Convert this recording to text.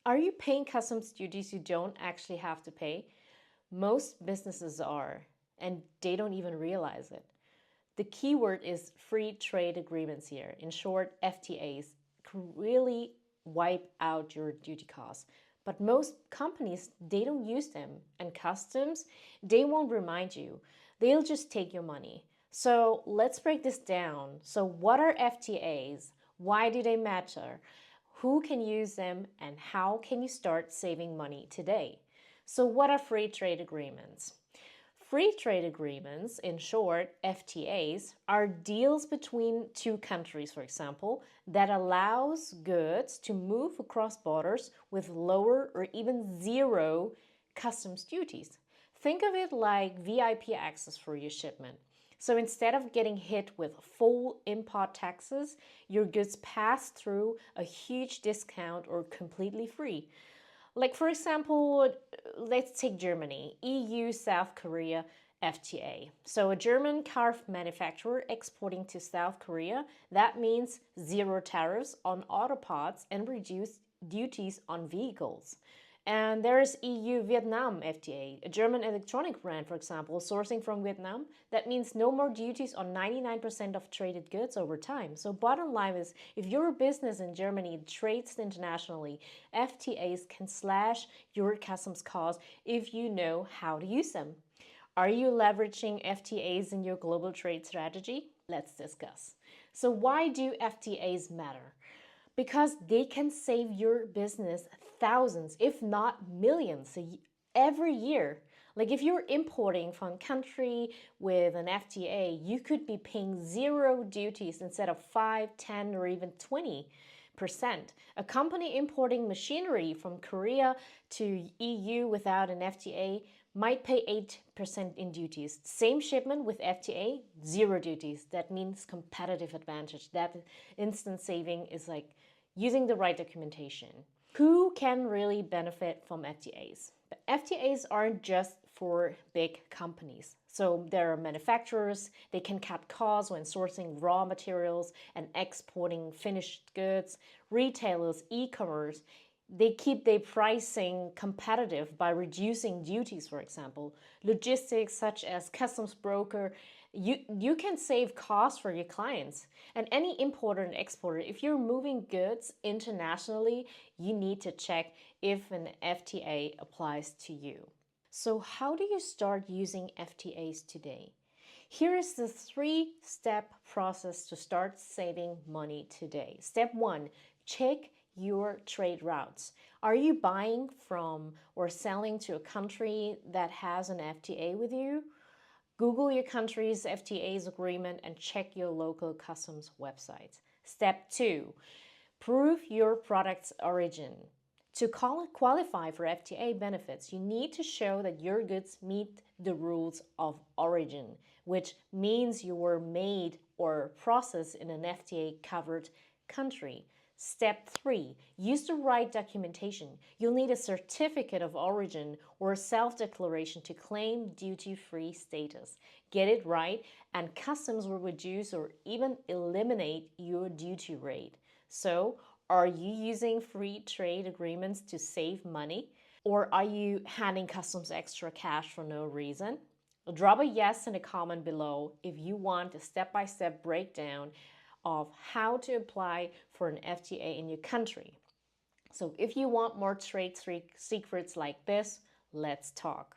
Are you paying customs duties you don't actually have to pay? Most businesses are, and they don't even realize it. The key word is free trade agreements here. In short, FTAs can really wipe out your duty costs. But most companies, they don't use them. And customs, they won't remind you. They'll just take your money. So let's break this down. So what are FTAs? Why do they matter? Who can use them? And how can you start saving money today? So what are free trade agreements? Free trade agreements, in short, FTAs, are deals between two countries, for example, that allows goods to move across borders with lower or even zero customs duties. Think of it like VIP access for your shipment. So instead of getting hit with full import taxes, your goods pass through a huge discount or completely free. Like, for example, let's take Germany, EU, South Korea, FTA. So a German car manufacturer exporting to South Korea, that means zero tariffs on auto parts and reduced duties on vehicles. And there is EU-Vietnam FTA, a German electronic brand, for example, sourcing from Vietnam. That means no more duties on 99% of traded goods over time. So bottom line is, if you're a business in Germany trades internationally, FTAs can slash your customs costs if you know how to use them. Are you leveraging FTAs in your global trade strategy? Let's discuss. So why do FTAs matter? Because they can save your business thousands, if not millions, every year. Like if you're importing from a country with an FTA, you could be paying zero duties instead of 5, 10, or even 20%. A company importing machinery from Korea to EU without an FTA might pay 8% in duties. Same shipment with FTA, zero duties. That means competitive advantage. That instant saving is like using the right documentation. Who can really benefit from FTAs? But FTAs aren't just for big companies. So there are manufacturers, they can cut costs when sourcing raw materials and exporting finished goods. Retailers, e-commerce, they keep their pricing competitive by reducing duties, for example. Logistics such as customs broker, you can save costs for your clients. And any importer and exporter, if you're moving goods internationally, you need to check if an FTA applies to you. So how do you start using FTAs today? Here is the 3-step process to start saving money today. Step 1, check your trade routes. Are you buying from or selling to a country that has an FTA with you? Google your country's FTAs agreement and check your local customs websites. Step 2, prove your product's origin. To qualify for FTA benefits, you need to show that your goods meet the rules of origin, which means you were made or processed in an FTA-covered country. Step 3, use the right documentation. You'll need a certificate of origin or a self-declaration to claim duty-free status. Get it right, and customs will reduce or even eliminate your duty rate. So, are you using free trade agreements to save money? Or are you handing customs extra cash for no reason? Drop a yes in a comment below if you want a step-by-step breakdown of how to apply for an FTA in your country. So if you want more trade secrets like this, let's talk.